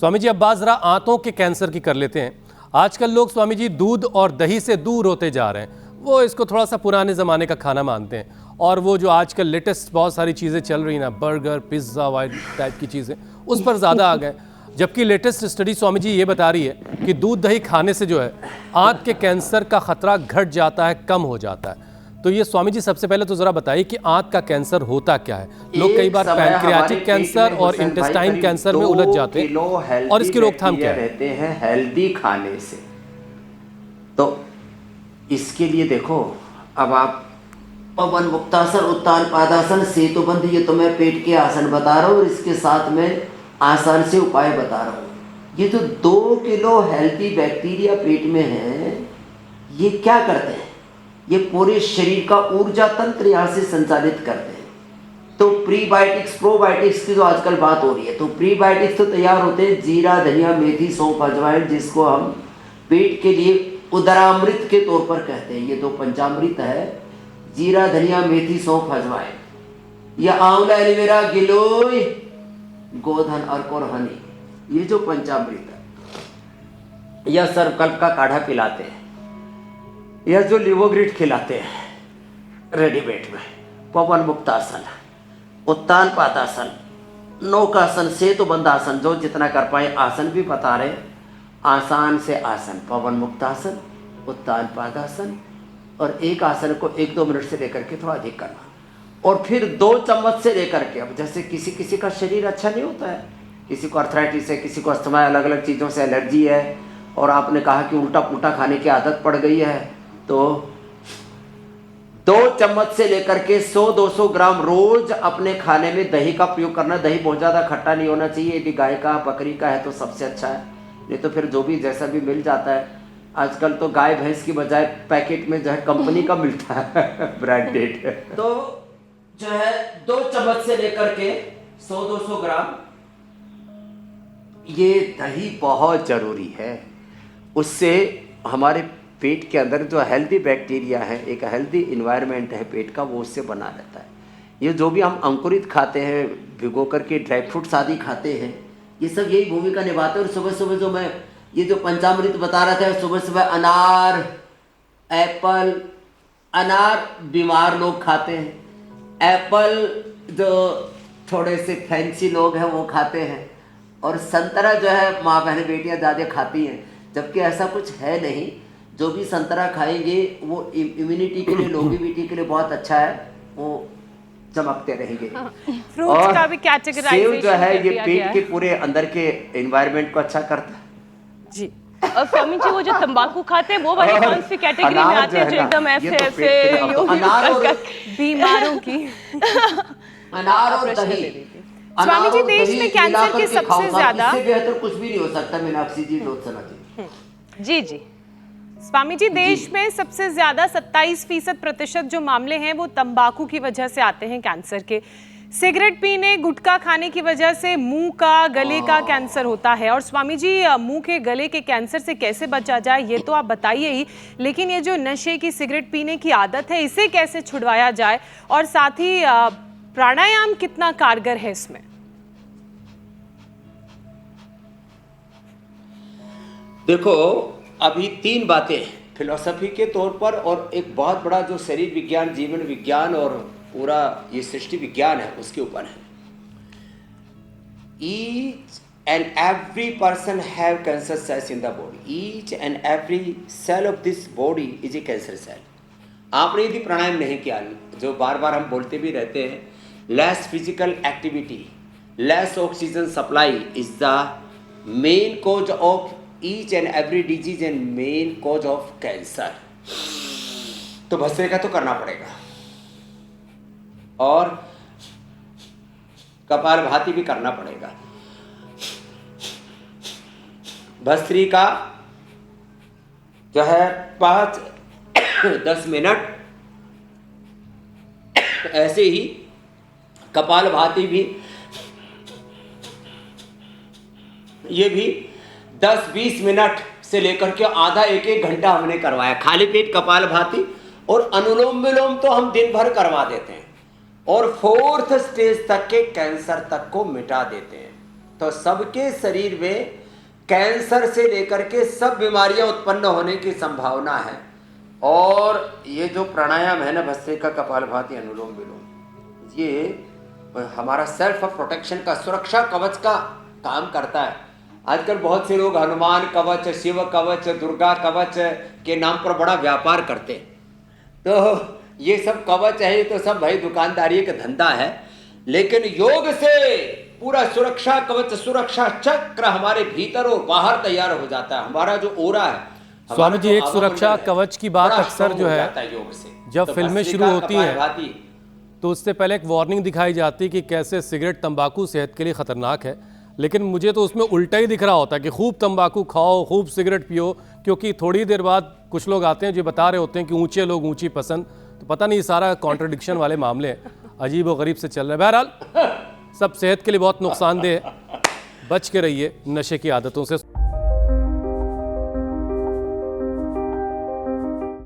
स्वामी जी अब बात जरा आंतों के कैंसर की कर लेते हैं। आजकल लोग स्वामी जी दूध और दही से दूर होते जा रहे हैं, वो इसको थोड़ा सा पुराने ज़माने का खाना मानते हैं। और वो जो आजकल लेटेस्ट बहुत सारी चीज़ें चल रही ना, बर्गर पिज्ज़ा वाइट टाइप की चीज़ें, उस पर ज़्यादा आ गए। जबकि लेटेस्ट स्टडी स्वामी जी ये बता रही है कि दूध दही खाने से जो है आंत के कैंसर का खतरा घट जाता है, कम हो जाता है। तो ये स्वामी जी सबसे पहले तो जरा बताइए कि आंत का कैंसर होता क्या है। लोग कई बार पैनक्रियाटिक कैंसर और इंटेस्टाइन कैंसर में उलझ जाते हैं, और इसकी रोकथाम क्या है? रहते हैं हेल्दी खाने से। तो इसके लिए देखो, अब आप पवन मुक्तासन, उत्तान पादासन, सेतुबंध, ये तो मैं पेट के आसन बता रहा हूँ और इसके साथ में आसान से उपाय बता रहा हूँ। ये तो 2 किलो हेल्दी बैक्टीरिया पेट में है, ये क्या करते हैं? ये पूरे शरीर का ऊर्जा तंत्र यहाँ से संचालित करते हैं। तो प्रीबायोटिक्स प्रोबायोटिक्स की जो आजकल बात हो रही है, तो प्रीबायोटिक्स तो तैयार होते हैं जीरा, धनिया, मेथी, सौंफ, अजवाइन, जिसको हम पेट के लिए उदरामृत के तौर पर कहते हैं। ये तो पंचामृत है, जीरा, धनिया, मेथी, सौंफ, अजवाइन, या आंवला, एलोवेरा, गिलोय, गोधन, अर्क और हनी, ये जो पंचामृत है। या सर्वकल्प का काढ़ा पिलाते हैं, या जो लिवोग्रिड खिलाते हैं रेडीमेड में। पवन मुक्तासन, उत्तान पादासन, नौकासन, सेतुबंधासन, जो जितना कर पाए आसन भी बता रहे। आसान से आसन, पवन मुक्तासन, उत्तान पादासन, और एक आसन को 1-2 मिनट से लेकर के थोड़ा अधिक करना। और फिर 2 चम्मच से लेकर के, अब जैसे किसी किसी का शरीर अच्छा नहीं होता है, किसी को अर्थराइटिस है, किसी को अस्थमा है, अलग अलग चीज़ों से एलर्जी है, और आपने कहा कि उल्टा पुल्टा खाने की आदत पड़ गई है, तो 2 चम्मच से लेकर के 100-200 ग्राम रोज अपने खाने में दही का प्रयोग करना। दही बहुत ज़्यादा खट्टा नहीं होना चाहिए, यदि गाय का बकरी का है तो सबसे अच्छा है, नहीं तो फिर जो भी जैसा भी मिल जाता है। आजकल तो गाय भैंस की बजाय पैकेट में जो है कंपनी का मिलता है ब्रांडेड। तो जो है 2 चम्मच से लेकर के 100-200 ग्राम ये दही बहुत जरूरी है। उससे हमारे पेट के अंदर जो हेल्दी बैक्टीरिया है, एक हेल्दी इन्वायरमेंट है पेट का, वो उससे बना रहता है। ये जो भी हम अंकुरित खाते हैं, भिगो करके ड्राई फ्रूट्स आदि खाते हैं, ये सब यही भूमिका निभाते हैं। और सुबह सुबह जो मैं ये जो पंचामृत बता रहा था, सुबह सुबह अनार, एप्पल, अनार बीमार लोग खाते हैं, एप्पल जो थोड़े से फैंसी लोग हैं वो खाते हैं, और संतरा जो है माँ बहन बेटियाँ ज़्यादा खाती हैं, जबकि ऐसा कुछ है नहीं। जो भी संतरा खाएंगे वो इम्यूनिटी के लिए, लॉन्गेविटी के लिए बहुत अच्छा है, वो चमकते रहेंगे। फ्रूट्स का भी कैटेगराइजेशन सेब जो है ये पेट के पूरे अंदर के एनवायरनमेंट को अच्छा करता है जी। और स्वामी जी वो जो तंबाकू खाते हैं वो वाले कौन सी कैटेगरी में आते हैं, जो एकदम ऐसे बीमारों की? अनार और दही। स्वामी जी देश में कैंसर के सबसे ज्यादा, इससे बेहतर कुछ भी नहीं हो सकता। मीनाक्षी जी, लोचना जी जी स्वामी जी, देश में सबसे ज्यादा 27% जो मामले हैं वो तंबाकू की वजह से आते हैं कैंसर के। सिगरेट पीने, गुटखा खाने की वजह से मुंह का, गले का कैंसर होता है। और स्वामी जी मुंह के, गले के कैंसर से कैसे बचा जाए ये तो आप बताइए ही, लेकिन ये जो नशे की, सिगरेट पीने की आदत है, इसे कैसे छुड़वाया जाए, और साथ ही प्राणायाम कितना कारगर है इसमें? देखो, अभी 3 बातें फिलॉसफी के तौर पर, और एक बहुत बड़ा जो शरीर विज्ञान, जीवन विज्ञान और पूरा ये सृष्टि विज्ञान है, उसके ऊपर है। Each and every person have cancer cells in the body. Each and every cell of this body is a cancer cell. आपने यदि प्राणायाम नहीं किया, जो बार बार हम बोलते भी रहते हैं, less physical activity, less oxygen supply is the main cause of each and every disease and main cause of cancer. तो भस्त्रिका तो करना पड़ेगा, और कपालभाति भी करना पड़ेगा। भस्त्रिका जो है 5-10 मिनट, ऐसे ही कपालभाति भी, ये भी 10-20 मिनट से लेकर के आधा 1-1 घंटा हमने करवाया। खाली पेट कपालभाति और अनुलोम विलोम तो हम दिन भर करवा देते हैं, और 4th स्टेज तक के कैंसर तक को मिटा देते हैं। तो सबके शरीर में कैंसर से लेकर के सब बीमारियां उत्पन्न होने की संभावना है। और ये जो प्राणायाम है ना, भस्त्रिका, कपालभाति, अनुलोम विलोम, ये हमारा सेल्फ प्रोटेक्शन का, सुरक्षा कवच का काम करता है। आजकल बहुत से लोग हनुमान कवच, शिव कवच, दुर्गा कवच के नाम पर बड़ा व्यापार करते हैं। तो ये सब कवच है, ये तो सब भाई दुकानदारी का धंधा है। लेकिन योग से पूरा सुरक्षा कवच, सुरक्षा चक्र हमारे भीतर और बाहर तैयार हो जाता है। हमारा जो ओरा है, स्वामी जी, एक सुरक्षा कवच की बात अक्सर जो है योग से जब फिल्में शुरू होती हैं तो उससे पहले एक वार्निंग दिखाई जाती है कि कैसे सिगरेट, तंबाकू सेहत के लिए खतरनाक है। लेकिन मुझे तो उसमें उल्टा ही दिख रहा होता है कि खूब तंबाकू खाओ, खूब सिगरेट पियो, क्योंकि थोड़ी देर बाद कुछ लोग आते हैं जो बता रहे होते हैं कि ऊंचे लोग ऊंची पसंद। तो पता नहीं, सारा कॉन्ट्रडिक्शन वाले मामले हैं, अजीब और गरीब से चल रहे हैं। बहरहाल सब सेहत के लिए बहुत नुकसानदेह है, बच के रहिए नशे की आदतों से।